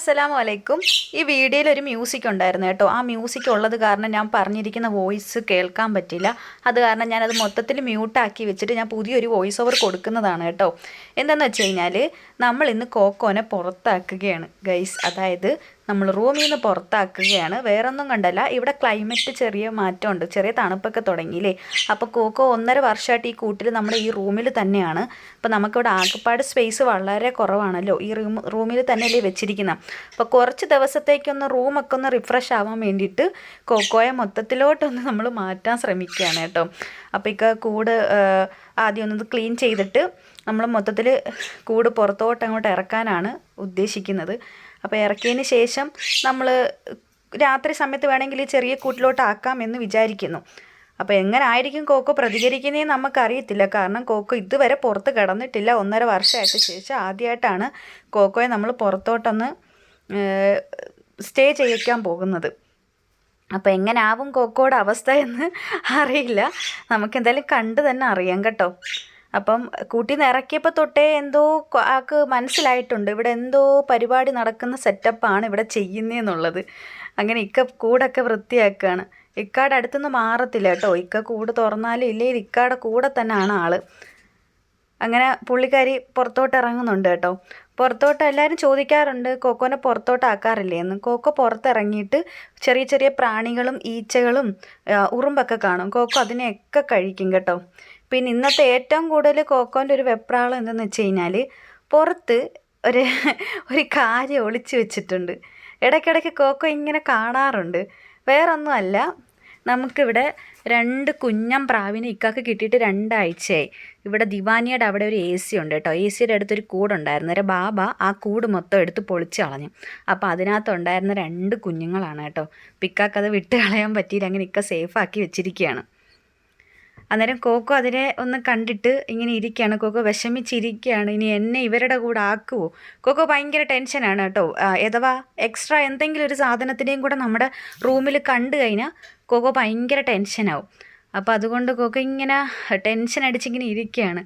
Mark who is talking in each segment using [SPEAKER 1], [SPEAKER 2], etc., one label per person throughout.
[SPEAKER 1] അസ്സലാമു അലൈക്കും. ഈ വീഡിയോയിൽ ഒരു മ്യൂസിക് ഉണ്ടായിരുന്നു കേട്ടോ. ആ മ്യൂസിക് ഉള്ളത് കാരണം ഞാൻ പറഞ്ഞിരിക്കുന്ന വോയിസ് കേൾക്കാൻ പറ്റില്ല. അത് കാരണം ഞാനത് മൊത്തത്തിൽ മ്യൂട്ടാക്കി വെച്ചിട്ട് ഞാൻ പുതിയൊരു വോയിസ് ഓവർ കൊടുക്കുന്നതാണ് കേട്ടോ. എന്താണെന്ന് വെച്ച് കഴിഞ്ഞാൽ നമ്മൾ ഇന്ന് കോക്കോനെ പുറത്താക്കുകയാണ് ഗൈസ്. അതായത് നമ്മൾ റൂമിൽ നിന്ന് പുറത്താക്കുകയാണ്. വേറൊന്നും കണ്ടല്ല, ഇവിടെ ക്ലൈമറ്റ് ചെറിയ മാറ്റമുണ്ട്, ചെറിയ തണുപ്പൊക്കെ തുടങ്ങിയില്ലേ. അപ്പോൾ കോക്കോ 1.5 വർഷമായിട്ട് ഈ കൂട്ടിൽ നമ്മുടെ ഈ റൂമിൽ തന്നെയാണ്. അപ്പോൾ നമുക്കിവിടെ ആകപ്പാട് സ്പേസ് വളരെ കുറവാണല്ലോ, ഈ റൂമിൽ തന്നെയല്ലേ വെച്ചിരിക്കുന്നത്. അപ്പോൾ കുറച്ച് ദിവസത്തേക്കൊന്ന് റൂമൊക്കെ ഒന്ന് റിഫ്രഷ് ആവാൻ വേണ്ടിയിട്ട് കോക്കോയെ മൊത്തത്തിലോട്ടൊന്ന് നമ്മൾ മാറ്റാൻ ശ്രമിക്കുകയാണ് കേട്ടോ. അപ്പോൾ കൂട് ആദ്യം ഒന്ന് ക്ലീൻ ചെയ്തിട്ട് നമ്മൾ മൊത്തത്തിൽ കൂട് പുറത്തോട്ട് അങ്ങോട്ട് ഇറക്കാനാണ് ഉദ്ദേശിക്കുന്നത്. അപ്പോൾ ഇറക്കിയതിന് ശേഷം നമ്മൾ രാത്രി സമയത്ത് വേണമെങ്കിൽ ഈ ചെറിയ കൂട്ടിലോട്ട് ആക്കാമെന്ന് വിചാരിക്കുന്നു. അപ്പോൾ എങ്ങനെ ആയിരിക്കും കോക്കോ പ്രതികരിക്കുന്നതെന്ന് നമുക്കറിയത്തില്ല. കാരണം കോക്കോ ഇതുവരെ പുറത്ത് കിടന്നിട്ടില്ല. 1.5 വർഷമായിട്ട് ശേഷം ആദ്യമായിട്ടാണ് കോക്കോയെ നമ്മൾ പുറത്തോട്ടൊന്ന് സ്റ്റേ ചെയ്യിക്കാൻ പോകുന്നത്. അപ്പോൾ എങ്ങനാവും കോക്കോയുടെ അവസ്ഥ എന്ന് അറിയില്ല. നമുക്കെന്തായാലും കണ്ട് തന്നെ അറിയാം കേട്ടോ. അപ്പം കൂട്ടിൽ നിന്ന് ഇറക്കിയപ്പോൾ തൊട്ടേ എന്തോ ആൾക്ക് മനസ്സിലായിട്ടുണ്ട്, ഇവിടെ എന്തോ പരിപാടി നടക്കുന്ന സെറ്റപ്പാണ് ഇവിടെ ചെയ്യുന്നതെന്നുള്ളത്. അങ്ങനെ കൂടൊക്കെ വൃത്തിയാക്കുകയാണ്. ഇക്കാടെ അടുത്തുനിന്ന് മാറത്തില്ല കേട്ടോ. കൂട് തുറന്നാലും ഇല്ലെങ്കിൽ ഇക്കാടെ കൂടെ തന്നെയാണ് ആൾ. അങ്ങനെ പുള്ളിക്കാരി പുറത്തോട്ട് ഇറങ്ങുന്നുണ്ട് കേട്ടോ. പുറത്തോട്ട് എല്ലാവരും ചോദിക്കാറുണ്ട് കോക്കോനെ പുറത്തോട്ടാക്കാറില്ലേ എന്ന്. കോക്കോ പുറത്തിറങ്ങിയിട്ട് ചെറിയ ചെറിയ പ്രാണികളും ഈച്ചകളും ഉറുമ്പൊക്കെ കാണും. കോക്കോ അതിനെയൊക്കെ കഴിക്കും കേട്ടോ. പിന്നെ ഇന്നത്തെ ഏറ്റവും കൂടുതൽ കോക്കോൻ്റെ ഒരു വെപ്രാളം എന്തെന്ന് വെച്ച് കഴിഞ്ഞാൽ പുറത്ത് ഒരു കാര്യം ഒളിച്ചു വെച്ചിട്ടുണ്ട്. ഇടയ്ക്കിടയ്ക്ക് കോക്കോ ഇങ്ങനെ കാണാറുണ്ട്. വേറൊന്നുമല്ല, നമുക്കിവിടെ 2 കുഞ്ഞൻ പ്രാവിനെ ഇക്കാക്ക് കിട്ടിയിട്ട് 2 ആഴ്ചയായി. ഇവിടെ ദിവാനിയുടെ അവിടെ ഒരു AC ഉണ്ട് കേട്ടോ. ACയുടെ അടുത്തൊരു കൂടുണ്ടായിരുന്നു. ഒരു ബാബ ആ കൂട് മൊത്തം എടുത്ത് പൊളിച്ച് കളഞ്ഞു. അപ്പോൾ അതിനകത്തുണ്ടായിരുന്ന 2 കുഞ്ഞുങ്ങളാണ് കേട്ടോ. ഇക്കാക്കത് വിട്ട് കളയാൻ പറ്റിയില്ല. അങ്ങനെ സേഫാക്കി വെച്ചിരിക്കുകയാണ്. അന്നേരം കോക്കോ അതിനെ ഒന്ന് കണ്ടിട്ട് ഇങ്ങനെ ഇരിക്കുകയാണ്. കോക്കോ വിഷമിച്ചിരിക്കുകയാണ്. ഇനി എന്നെ ഇവരുടെ കൂടെ ആക്കുമോ? കോക്കോ ഭയങ്കര ടെൻഷനാണ് കേട്ടോ. അഥവാ എക്സ്ട്രാ എന്തെങ്കിലും ഒരു സാധനത്തിനെയും കൂടെ നമ്മുടെ റൂമിൽ കണ്ടു കഴിഞ്ഞാൽ കോക്കോ ഭയങ്കര ടെൻഷനാവും. അപ്പോൾ അതുകൊണ്ട് കോക്കോ ഇങ്ങനെ ടെൻഷൻ അടിച്ചിങ്ങനെ ഇരിക്കുകയാണ്.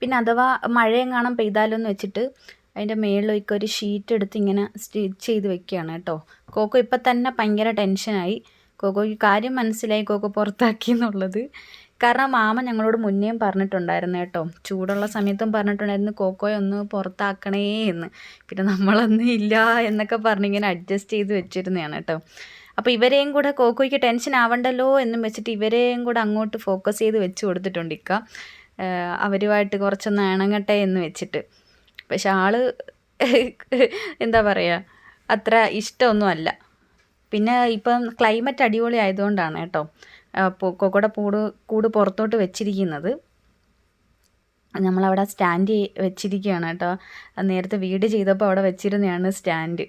[SPEAKER 1] പിന്നെ അഥവാ മഴയെങ്ങാനും പെയ്താലോ എന്ന് വെച്ചിട്ട് അതിൻ്റെ മുകളിലേക്ക് ഒരു ഷീറ്റ് എടുത്ത് ഇങ്ങനെ സ്റ്റിച്ച് ചെയ്ത് വെക്കുകയാണ് കേട്ടോ. കോക്കോ ഇപ്പം തന്നെ ഭയങ്കര ടെൻഷനായി. കോക്കോയ്ക്ക് കാര്യം മനസ്സിലായി കോക്കോ പുറത്താക്കി എന്നുള്ളത്. കാരണം മാമ ഞങ്ങളോട് മുന്നേയും പറഞ്ഞിട്ടുണ്ടായിരുന്നു കേട്ടോ. ചൂടുള്ള സമയത്തും പറഞ്ഞിട്ടുണ്ടായിരുന്നു കോക്കോയെ ഒന്ന് പുറത്താക്കണേ എന്ന്. പിന്നെ നമ്മളൊന്നും ഇല്ല എന്നൊക്കെ പറഞ്ഞിങ്ങനെ അഡ്ജസ്റ്റ് ചെയ്ത് വെച്ചിരുന്നതാണ് കേട്ടോ. അപ്പോൾ ഇവരെയും കൂടെ കോക്കോയ്ക്ക് ടെൻഷൻ ആവണ്ടല്ലോ എന്നും വെച്ചിട്ട് ഇവരെയും കൂടെ അങ്ങോട്ട് ഫോക്കസ് ചെയ്ത് വെച്ച് കൊടുത്തിട്ടുണ്ട് ഇക്ക. അവരുമായിട്ട് കുറച്ചൊന്ന് ഇണങ്ങട്ടെ എന്ന് വെച്ചിട്ട്. പക്ഷെ ആൾ എന്താ പറയുക, അത്ര ഇഷ്ടമൊന്നുമല്ല. പിന്നെ ഇപ്പം ക്ലൈമറ്റ് അടിപൊളി ആയതുകൊണ്ടാണ് കേട്ടോ കോക്കോയുടെ കൂട് പുറത്തോട്ട് വെച്ചിരിക്കുന്നത്. നമ്മളവിടെ സ്റ്റാൻഡ് വെച്ചിരിക്കുകയാണ് കേട്ടോ. നേരത്തെ വീട് ചെയ്തപ്പോൾ അവിടെ വെച്ചിരുന്നതാണ് സ്റ്റാൻഡ്.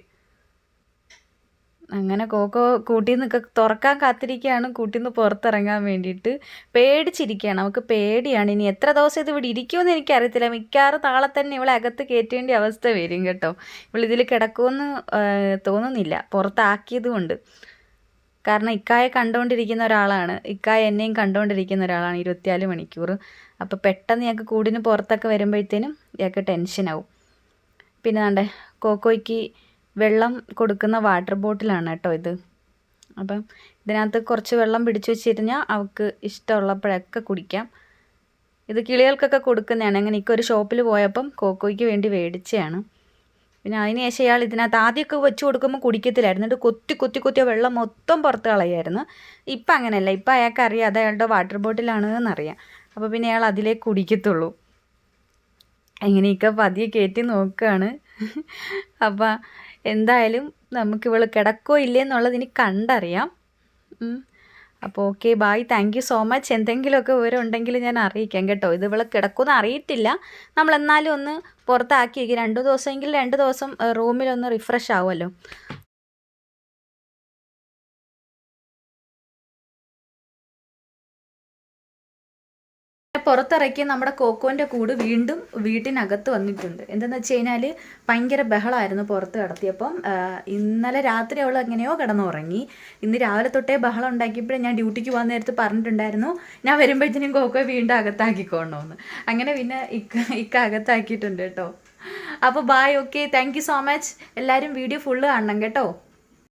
[SPEAKER 1] അങ്ങനെ കോക്കോ കൂട്ടിൽ നിന്നൊക്കെ തുറക്കാൻ കാത്തിരിക്കുകയാണ്, കൂട്ടിൽ നിന്ന് പുറത്തിറങ്ങാൻ വേണ്ടിയിട്ട്. പേടിച്ചിരിക്കുകയാണ്, നമുക്ക് പേടിയാണ്. ഇനി എത്ര ദിവസം ഇത് ഇവിടെ ഇരിക്കുമെന്ന് എനിക്കറിയത്തില്ല. മിക്കവാറും നാളെ തന്നെ ഇവളെ അകത്ത് കയറ്റേണ്ട അവസ്ഥ വരും കേട്ടോ. ഇവളിതിൽ കിടക്കുമെന്ന് തോന്നുന്നില്ല പുറത്താക്കിയത് കൊണ്ട്. കാരണം ഇക്കായെ കണ്ടുകൊണ്ടിരിക്കുന്ന ഒരാളാണ്, ഇക്കായ എന്നെയും കണ്ടുകൊണ്ടിരിക്കുന്ന ഒരാളാണ് 24 മണിക്കൂർ. അപ്പോൾ പെട്ടെന്ന് ഞങ്ങൾക്ക് കൂടിന് പുറത്തൊക്കെ വരുമ്പോഴത്തേനും ഇയാൾക്ക് ടെൻഷനാവും. പിന്നെ ദാണ്ടെ കോക്കോയ്ക്ക് വെള്ളം കൊടുക്കുന്ന വാട്ടർ ബോട്ടിലാണ് കേട്ടോ ഇത്. അപ്പം ഇതിനകത്ത് കുറച്ച് വെള്ളം പിടിച്ചു വെച്ചിരുന്നാൽ അവൾക്ക് ഇഷ്ടമുള്ളപ്പോഴൊക്കെ കുടിക്കാം. ഇത് കിളികൾക്കൊക്കെ കൊടുക്കുന്നതാണ്. അങ്ങനെ ഒരു ഷോപ്പിൽ പോയപ്പം കോക്കോയ്ക്ക് വേണ്ടി മേടിച്ചതാണ്. പിന്നെ അതിന് ശേഷം ഇയാൾ ഇതിനകത്ത് ആദ്യമൊക്കെ വെച്ച് കൊടുക്കുമ്പോൾ കുടിക്കത്തില്ലായിരുന്നു. എന്നിട്ട് കൊത്തി വെള്ളം മൊത്തം പുറത്ത് കളയായിരുന്നു. ഇപ്പം അങ്ങനെയല്ല, ഇപ്പം അയാൾക്ക് അറിയാം അത് അയാളുടെ വാട്ടർ ബോട്ടിലാണ് എന്നറിയാം. അപ്പോൾ പിന്നെ അയാൾ അതിലേക്ക് കുടിക്കത്തുള്ളൂ. ഇങ്ങനെയൊക്കെ പതിയെ കയറ്റി നോക്കുകയാണ്. അപ്പം എന്തായാലും നമുക്കിവൾ കിടക്കോ ഇല്ലേ എന്നുള്ളത് ഇനി കണ്ടറിയാം. അപ്പോൾ okay bye, thank you so much. എന്തെങ്കിലുമൊക്കെ വിവരം ഉണ്ടെങ്കിൽ ഞാൻ അറിയിക്കാം കേട്ടോ. ഇത് ഇവൾ കിടക്കുമെന്ന് അറിയത്തില്ല. നമ്മളെന്നാലും ഒന്ന് പുറത്താക്കി വയ്ക്കും. 2 ദിവസമെങ്കിൽ 2 ദിവസം റൂമിലൊന്ന് റിഫ്രഷ് ആവുമല്ലോ. പുറത്തിറക്കി നമ്മുടെ കോക്കോൻ്റെ കൂട് വീണ്ടും വീട്ടിനകത്ത് വന്നിട്ടുണ്ട്. എന്തെന്ന് വെച്ച് കഴിഞ്ഞാൽ ഭയങ്കര ബഹളമായിരുന്നു പുറത്ത് കിടത്തിയപ്പം. ഇന്നലെ രാത്രി അവൾ എങ്ങനെയോ കിടന്നുറങ്ങി. ഇന്ന് രാവിലെ തൊട്ടേ ബഹളം ഉണ്ടാക്കിയപ്പോഴും ഞാൻ ഡ്യൂട്ടിക്ക് പോകാൻ നേരത്ത് പറഞ്ഞിട്ടുണ്ടായിരുന്നു ഞാൻ വരുമ്പോഴത്തേനും കോക്കോ വീണ്ടും അകത്താക്കിക്കോണമെന്ന്. അങ്ങനെ പിന്നെ ഇക്ക അകത്താക്കിയിട്ടുണ്ട് കേട്ടോ. അപ്പോൾ bye, okay, thank you so much. എല്ലാവരും വീഡിയോ ഫുള്ള് കാണണം കേട്ടോ.